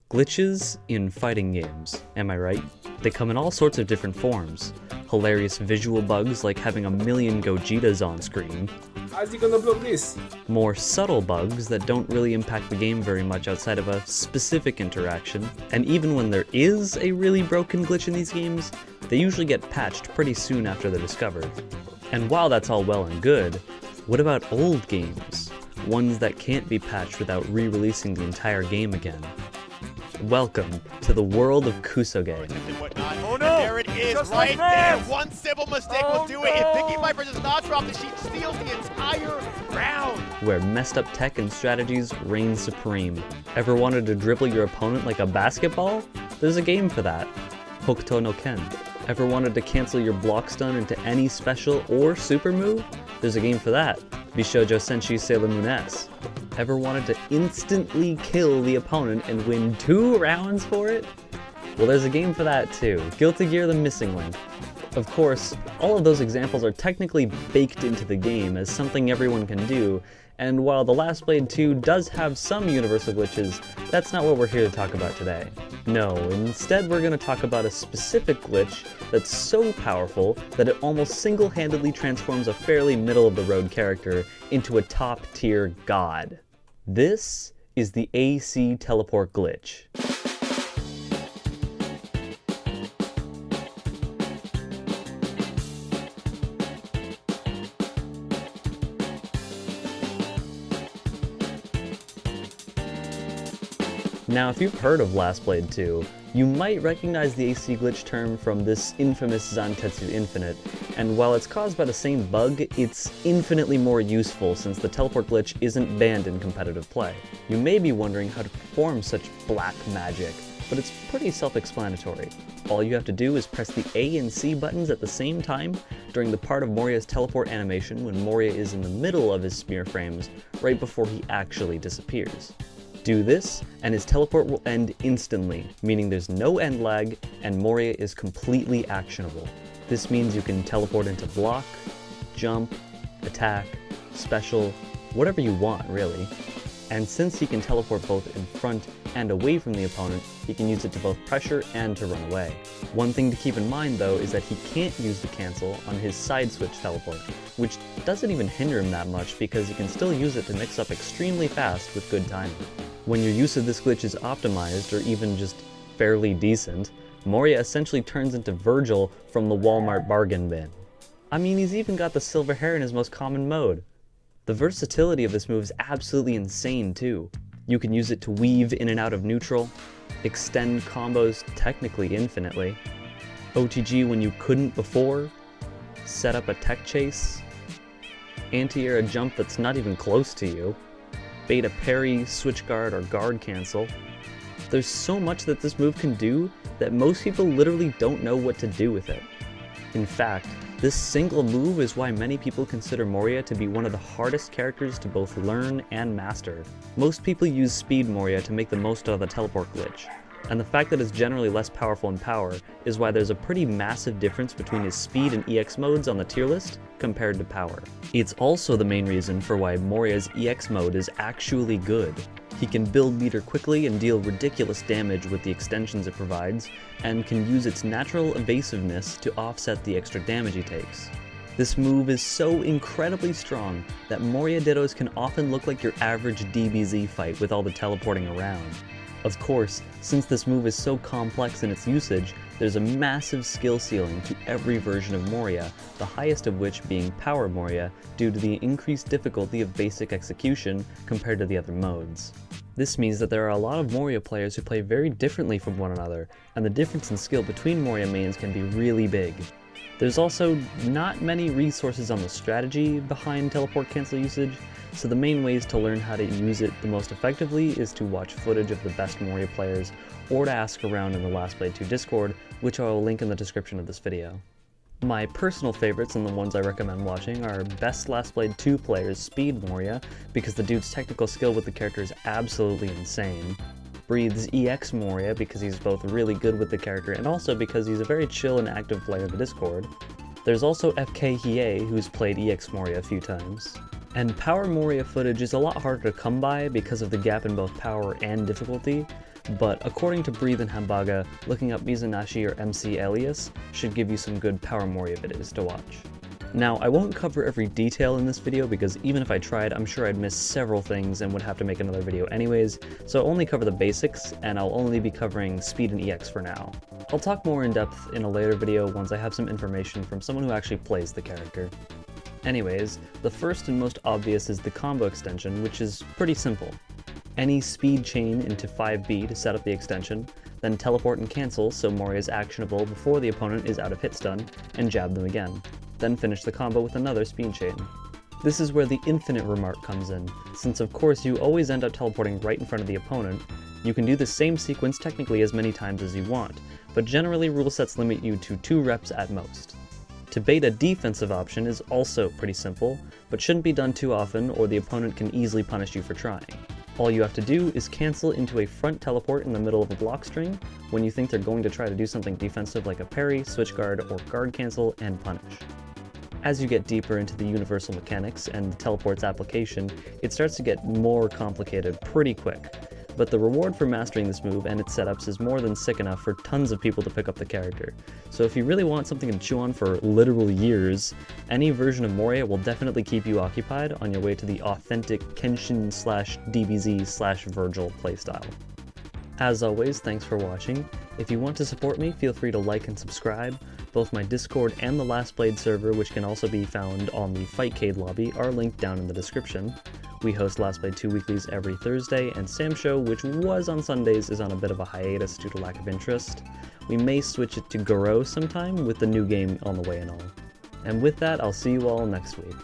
Glitches in fighting games, am I right? They come in all sorts of different forms. Hilarious visual bugs like having a million Gogetas on screen. How's he gonna block this? More subtle bugs that don't really impact the game very much outside of a specific interaction. And even when there is a really broken glitch in these games, they usually get patched pretty soon after they're discovered. And while that's all well and good, what about old games? Ones that can't be patched without re-releasing the entire game again. Welcome to the world of Kusoge. Oh no! There it is, just right there. One simple mistake will do it. If Vicky Viper does not drop the sheet, steals the entire round. Where messed up tech and strategies reign supreme. Ever wanted to dribble your opponent like a basketball? There's a game for that. Hokuto no Ken. Ever wanted to cancel your block stun into any special or super move? There's a game for that. Bishoujo Senshi Sailor Moon S. Ever wanted to instantly kill the opponent and win 2 rounds for it? Well, there's a game for that too. Guilty Gear: The Missing Link. Of course, all of those examples are technically baked into the game as something everyone can do, and while The Last Blade 2 does have some universal glitches, that's not what we're here to talk about today. No, instead we're going to talk about a specific glitch that's so powerful that it almost single-handedly transforms a fairly middle-of-the-road character into a top-tier god. This is the AC teleport glitch. Now, if you've heard of Last Blade 2, you might recognize the AC glitch term from this infamous Zantetsu Infinite, and while it's caused by the same bug, it's infinitely more useful since the teleport glitch isn't banned in competitive play. You may be wondering how to perform such black magic, but it's pretty self-explanatory. All you have to do is press the A and C buttons at the same time during the part of Moria's teleport animation when Moria is in the middle of his smear frames, right before he actually disappears. Do this, and his teleport will end instantly, meaning there's no end lag, and Moria is completely actionable. This means you can teleport into block, jump, attack, special, whatever you want, really. And since he can teleport both in front and away from the opponent, he can use it to both pressure and to run away. One thing to keep in mind though is that he can't use the cancel on his side switch teleport, which doesn't even hinder him that much because he can still use it to mix up extremely fast with good timing. When your use of this glitch is optimized, or even just fairly decent, Moria essentially turns into Virgil from the Walmart bargain bin. I mean, he's even got the silver hair in his most common mode. The versatility of this move is absolutely insane too. You can use it to weave in and out of neutral, extend combos technically infinitely, OTG when you couldn't before, set up a tech chase, anti-air a jump that's not even close to you, bait a parry, switch guard, or guard cancel. There's so much that this move can do that most people literally don't know what to do with it. In fact, this single move is why many people consider Moria to be one of the hardest characters to both learn and master. Most people use Speed Moria to make the most out of the teleport glitch, and the fact that it's generally less powerful in power is why there's a pretty massive difference between his speed and EX modes on the tier list compared to power. It's also the main reason for why Moria's EX mode is actually good. He can build meter quickly and deal ridiculous damage with the extensions it provides, and can use its natural evasiveness to offset the extra damage he takes. This move is so incredibly strong that Moria Dittos can often look like your average DBZ fight with all the teleporting around. Of course, since this move is so complex in its usage, there's a massive skill ceiling to every version of Moria, the highest of which being Power Moria due to the increased difficulty of basic execution compared to the other modes. This means that there are a lot of Moria players who play very differently from one another, and the difference in skill between Moria mains can be really big. There's also not many resources on the strategy behind teleport cancel usage, so the main ways to learn how to use it the most effectively is to watch footage of the best Moria players, or to ask around in the Last Blade 2 Discord, which I will link in the description of this video. My personal favorites and the ones I recommend watching are best Last Blade 2 players Speed Moria, because the dude's technical skill with the character is absolutely insane. Breathes EX Moria because he's both really good with the character and also because he's a very chill and active player in the Discord. There's also FK Hiei, who's played EX Moria a few times. And Power Moria footage is a lot harder to come by because of the gap in both power and difficulty, but according to Breathe and Hambaga, looking up Mizanashi or MC Alias should give you some good power Moria videos to watch. Now, I won't cover every detail in this video because even if I tried, I'm sure I'd miss several things and would have to make another video anyways, so I'll only cover the basics, and I'll only be covering speed and EX for now. I'll talk more in depth in a later video once I have some information from someone who actually plays the character. Anyways, the first and most obvious is the combo extension, which is pretty simple. Any speed chain into 5B to set up the extension, then teleport and cancel so Moria is actionable before the opponent is out of hit stun, and jab them again. Then finish the combo with another speed chain. This is where the infinite remark comes in, since of course you always end up teleporting right in front of the opponent. You can do the same sequence technically as many times as you want, but generally rule sets limit you to 2 reps at most. To bait a defensive option is also pretty simple, but shouldn't be done too often or the opponent can easily punish you for trying. All you have to do is cancel into a front teleport in the middle of a block string when you think they're going to try to do something defensive like a parry, switch guard, or guard cancel, and punish. As you get deeper into the universal mechanics and the teleport's application, it starts to get more complicated pretty quick. But the reward for mastering this move and its setups is more than sick enough for tons of people to pick up the character. So if you really want something to chew on for literal years, any version of Moria will definitely keep you occupied on your way to the authentic Kenshin/DBZ/Virgil playstyle. As always, thanks for watching. If you want to support me, feel free to like and subscribe. Both my Discord and the Last Blade server, which can also be found on the Fightcade lobby, are linked down in the description. We host Last Blade 2 weeklies every Thursday, and Sam Show, which was on Sundays, is on a bit of a hiatus due to lack of interest. We may switch it to Goro sometime with the new game on the way and all. And with that, I'll see you all next week.